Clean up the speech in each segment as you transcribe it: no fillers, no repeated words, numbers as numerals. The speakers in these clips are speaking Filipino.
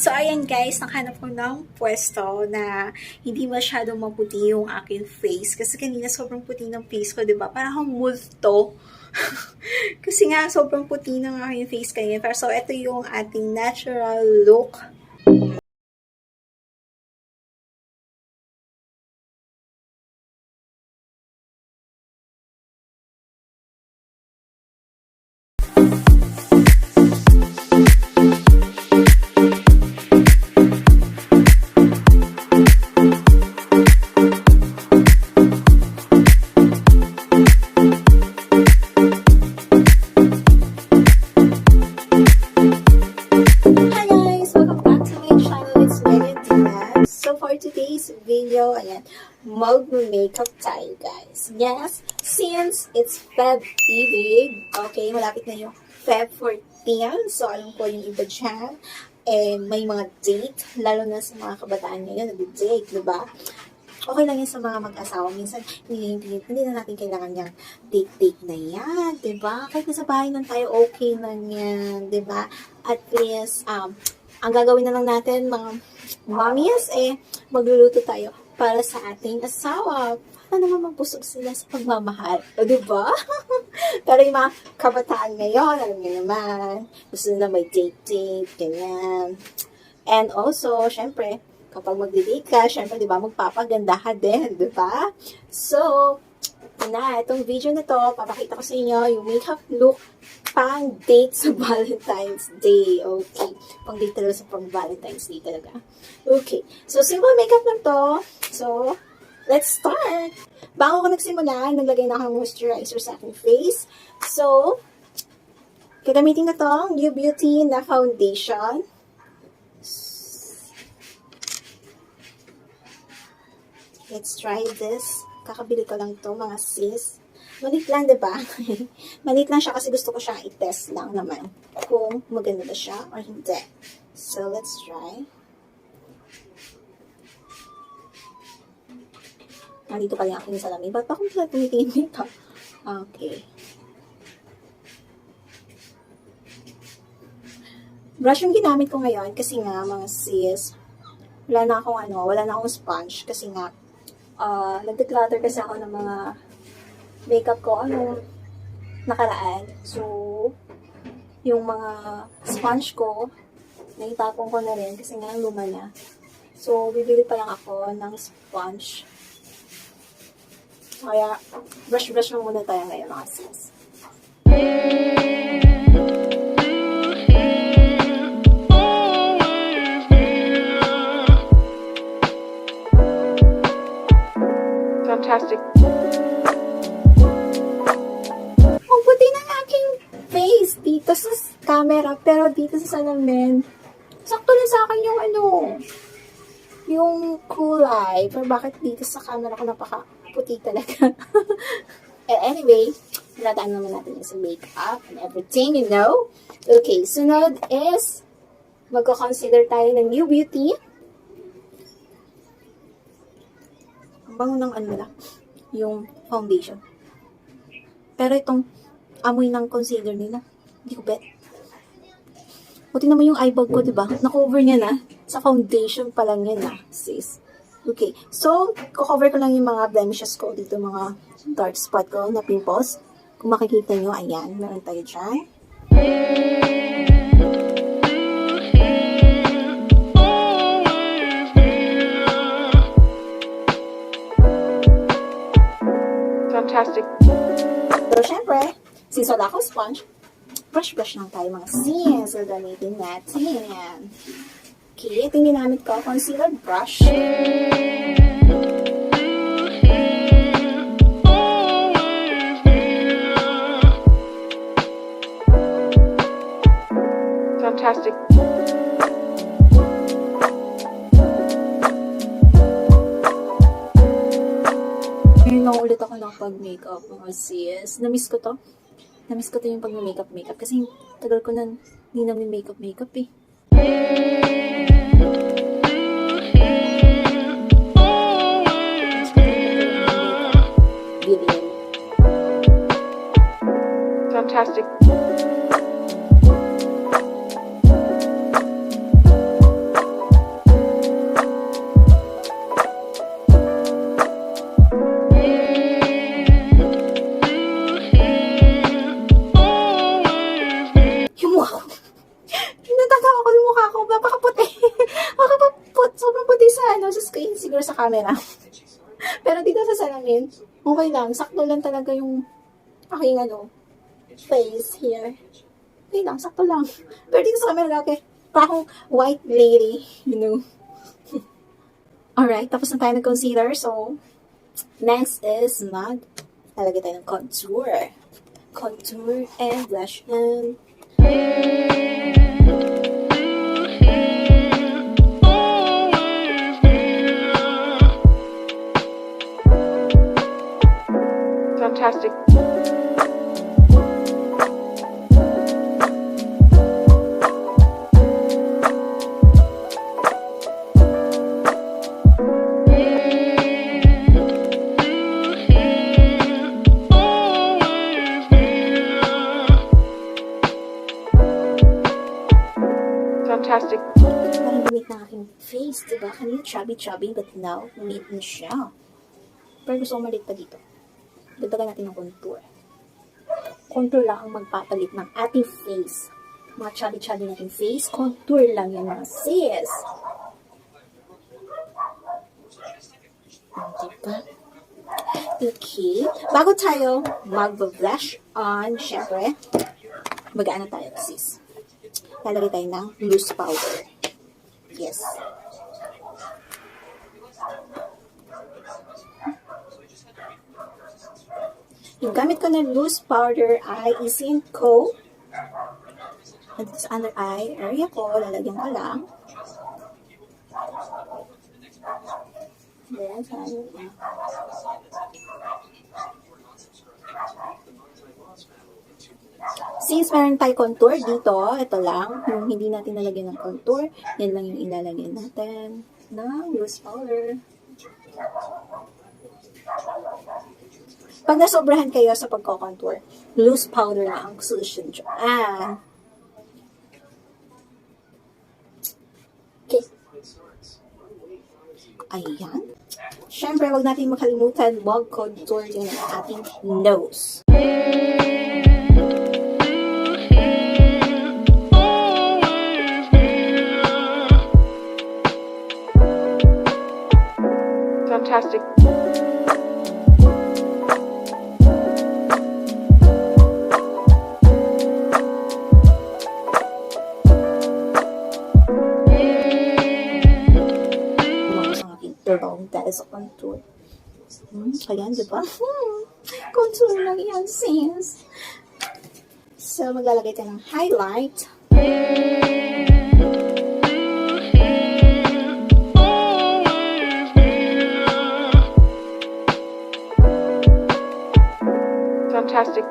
So, ayan guys, nakahanap ko ng pwesto na hindi masyadong maputi yung aking face. Kasi kanina sobrang puti ng face ko, diba? Parang akong multo. Kasi nga, sobrang puti ng aking face kanina. So, ito yung ating natural look. Video, ayan, mag-makeup tayo, guys. Yes, since it's Feb Eve, okay, malapit na yung Feb 14, so alam ko yung iba dyan, may mga date, lalo na sa mga kabataan ngayon, nag-date, diba? Okay lang yan sa mga mag-asawa. Minsan, hindi na natin kailangan yung date na yan, diba? Kahit nasa bahay lang tayo, okay lang yan, diba? At least, ang gagawin na lang natin, mga mommies, magluluto tayo para sa ating asawa. Para naman magbusog sila sa pagmamahal. O, diba? Pero yung mga kabataan ngayon, alam niyo naman, gusto nila may date, ganyan. And also, syempre, kapag mag-date ka, syempre, diba, magpapaganda ka din, diba? So, itong video na to, papakita ko sa inyo yung makeup look pang date sa Valentine's Day. Okay. Pang date talaga sa pang Valentine's Day talaga. Okay. So, simple makeup lang to. So, let's start. Bago ko nagsimula, naglagay na akong moisturizer sa aking face. So, gagamitin na to, New Beauty na foundation. Let's try this. Kakabili ko lang to, mga sis. Malit lang, diba? Malit lang siya kasi gusto ko siyang i-test lang naman kung maganda ba siya or hindi. So, let's try. Nandito pa rin ako yung salamin. Ba't pa kung pala tumitingin dito? Okay. Brush yung ginamit ko ngayon kasi nga, mga sis, wala na akong sponge kasi nga, nag-declutter kasi ako ng mga makeup ko, nakaraan. So, yung mga sponge ko, naitapon ko na rin kasi nga luma na. So, bibili pa lang ako ng sponge. Kaya, brush-brush lang muna tayo ngayon, mga sis. Fantastic. Ang puti ng aking face dito sa camera, pero dito sa salamin, sakto na sa akin yung yung kulay. Pero bakit dito sa camera ko napaka-puti talaga? Anyway, nataan naman natin yung sa makeup and everything, you know. Okay, sunod is magko-consider tayo ng New Beauty. Bango ng yung foundation. Pero itong amoy ng concealer nila, hindi ko bet. Buti naman yung eyebag ko, diba? Na-cover niya na. Sa foundation pa lang yan na, sis. Okay. So, ko-cover ko lang yung mga blemishes ko dito, mga dark spot ko na pimples. Kung makikita nyo, ayan. Meron tayo dyan. Fantastic. So, syempre, since wala akong sponge, brush-brush lang tayo, mga sis. So, gamitin natin. Okay, ito yung ginamit ko, concealer brush. Fantastic. Ngayon lang ulit ako nakapag-makeup, mga sis. Namiss ko to yung pag-makeup kasi tagal ko na hindi namin makeup eh. Fantastic. siguro sa camera. Pero dito sa salamin, okay lang. Sakto lang talaga yung aking face here. Okay lang, sakto lang. Pero dito sa camera, okay. Parang white lady, Alright, tapos na tayo ng-concealer. So, next is lalagay tayo ng contour. Contour and blush and fantastic. Fantastic. parang limit na aking face, diba? Kanina chubby-chubby, but now, limit na siya. Pero gusto ko malit pa dito. Dagdagan natin ng contour. Contour lang ang magpapalit ng ating face. Mga chubby-chubby nating face, contour lang yan mga sis. Diba? Okay. Bago tayo mag-blush on, syempre, mag-ano tayo, sis. Lalagay tayo ng loose powder. Yes. Yung gamit ko na loose powder ay isin-co. At sa under eye area ko, lalagyan ko lang. Then, since meron tayo contour dito, ito lang, yung hindi natin nalagyan ng contour, yan lang yung ilalagyan natin ng loose powder. Pag nasobrahan kayo sa pagko-contour, loose powder na ang solution dyan. Okay. Ayan. Siyempre, wag natin makalimutan mag-contour din ang ating nose. Fantastic. Dahil sa contour. Ayan, diba? Contour lang yan, sis. So, maglalagay tayo ng highlight. Fantastic.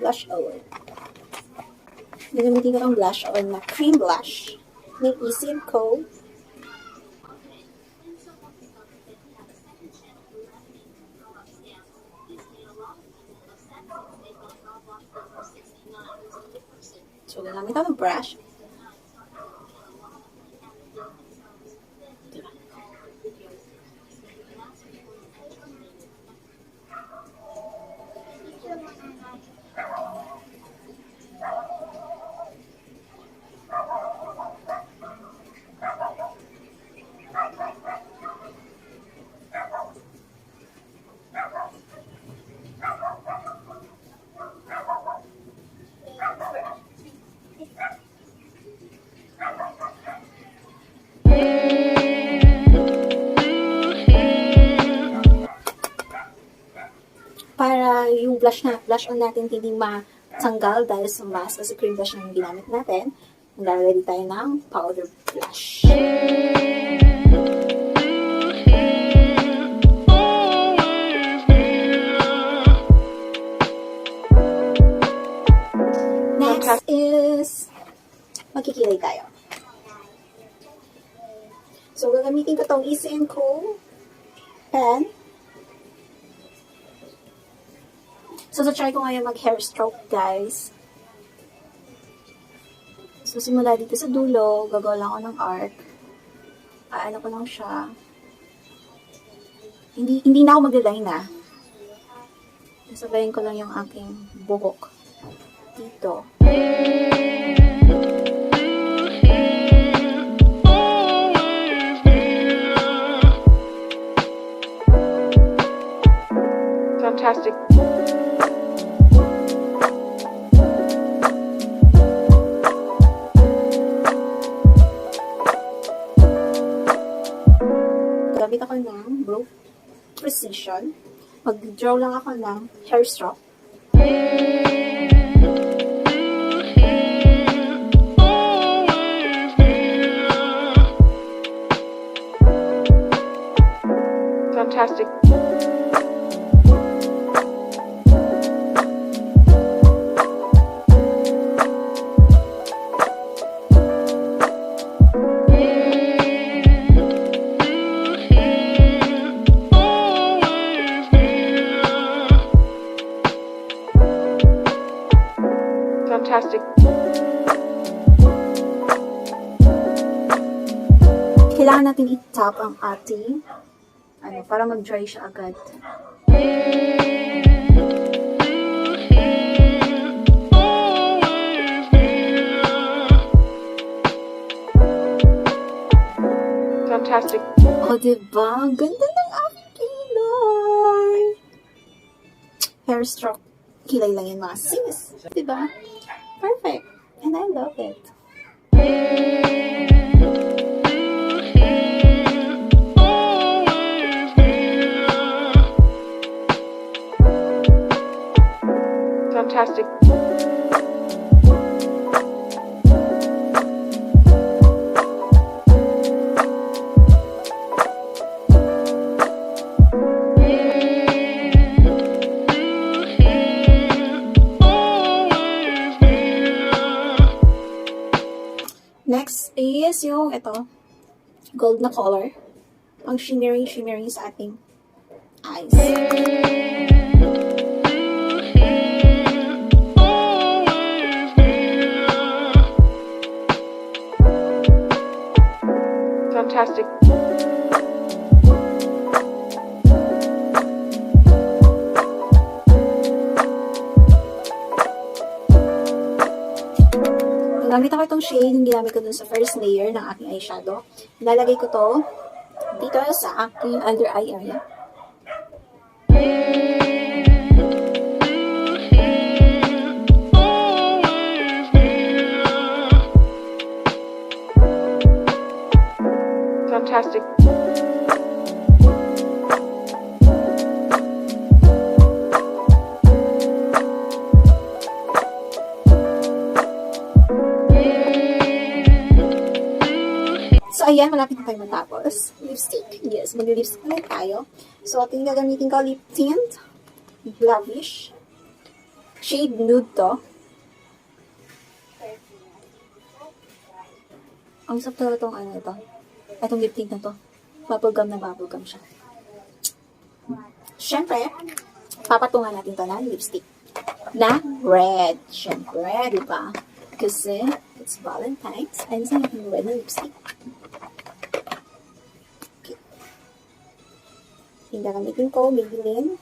Blush oil. Gagamitin ko ng blush oil na cream blush. May Isin-Co. So, gagamit ako ng brush. Para yung blush on natin hindi matanggal dahil sa mask kasi cream blush na yung ginamit natin, maglalagay tayo ng powder blush. Next is magkikilay tayo. So, gagamitin ko tong Isin-Co pen. So, try ko ngayon mag-hair stroke, guys. So, simula dito sa dulo, gagawa lang ako ng arc. Aano ko lang siya. Hindi na ako mag-line na. Sasabayin ko lang yung aking buhok. Dito. Fantastic. Gamit ako ng Broke Precision. Mag-draw lang ako ng hair stroke. Fantastic. Fantastic. Kailangan natin i-tap ang ating para mag-dry siya agad. Fantastic. O, diba? Ang ganda ng aking kilay. Hair stroke. Kilay lang yan, mga sis. Diba? Perfect. And I love it. Fantastic. Next is yung ito, gold na color. Ang shimmering sa ating eyes. Fantastic. Gamit ako itong shade yung ginamit ko dun sa first layer ng aking eyeshadow. Nilalagay ko to dito sa aking under eye area. Fantastic. So, ayan, malapit na tayo matapos. Lipstick. Yes, mag-lipstick ulit tayo. So, ating gagamitin ko lip tint. Bluish. Shade nude to. Ang sarap talaga itong ito. Itong lip tint na to. Bubblegum na bubblegum siya. Siyempre, papatungan natin to ng lipstick. Na red. Siyempre, di ba? Kasi, it's Valentine's. Ayun sa aking red na lipstick. Yung gagamitin ko, Maybelline.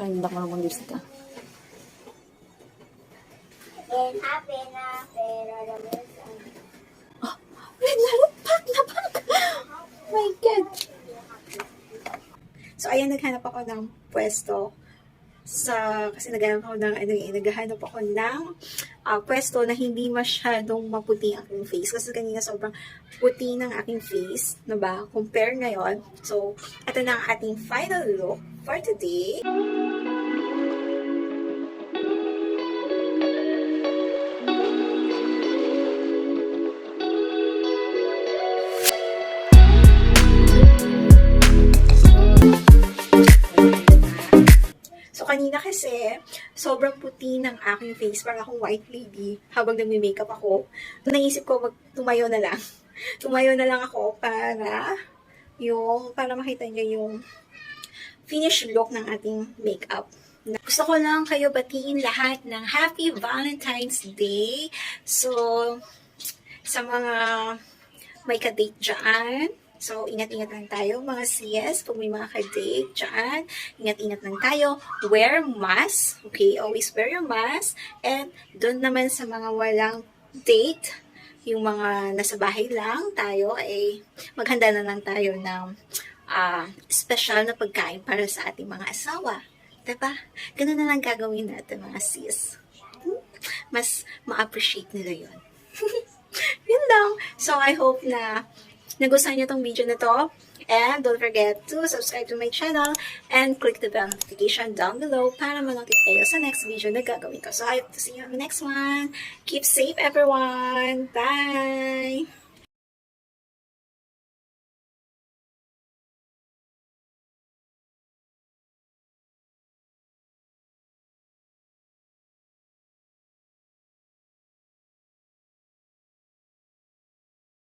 Ay, hindi ako namang lipstick ka. Happy na, pero Oh, red na red. Pak na pak. Oh my God. So, ayan, naghanap ako ng pwesto kasi naghanap ako ng pwesto na hindi masyadong maputi ang aking face. Kasi kanina sobrang puti ng aking face, no ba? Compare ngayon. So, ito na ang ating final look for today. So, kanina kasi kasi sobrang puti ng aking face. Parang akong white lady habang nagme-makeup ako. Naisip ko tumayo na lang. Tumayo na lang ako para makita niyo yung finished look ng ating makeup. Gusto ko lang kayo batiin lahat ng Happy Valentine's Day. So, sa mga may ka-date dyan, so ingat-ingat lang tayo mga sis. Pag may mga ka-date dyan, ingat-ingat lang tayo. Wear mask. Okay, always wear your mask. And doon naman sa mga walang date, yung mga nasa bahay lang tayo, ay maghanda na lang tayo ng special na pagkain para sa ating mga asawa. Diba? Ganun na lang gagawin natin mga sis. Mas ma-appreciate nila yun. Yun lang. So, I hope na nagustuhan niyo tong video na to. And don't forget to subscribe to my channel and click the bell notification down below para ma-notify kayo sa next video na gagawin ko. So, I hope to see you on the next one. Keep safe, everyone. Bye!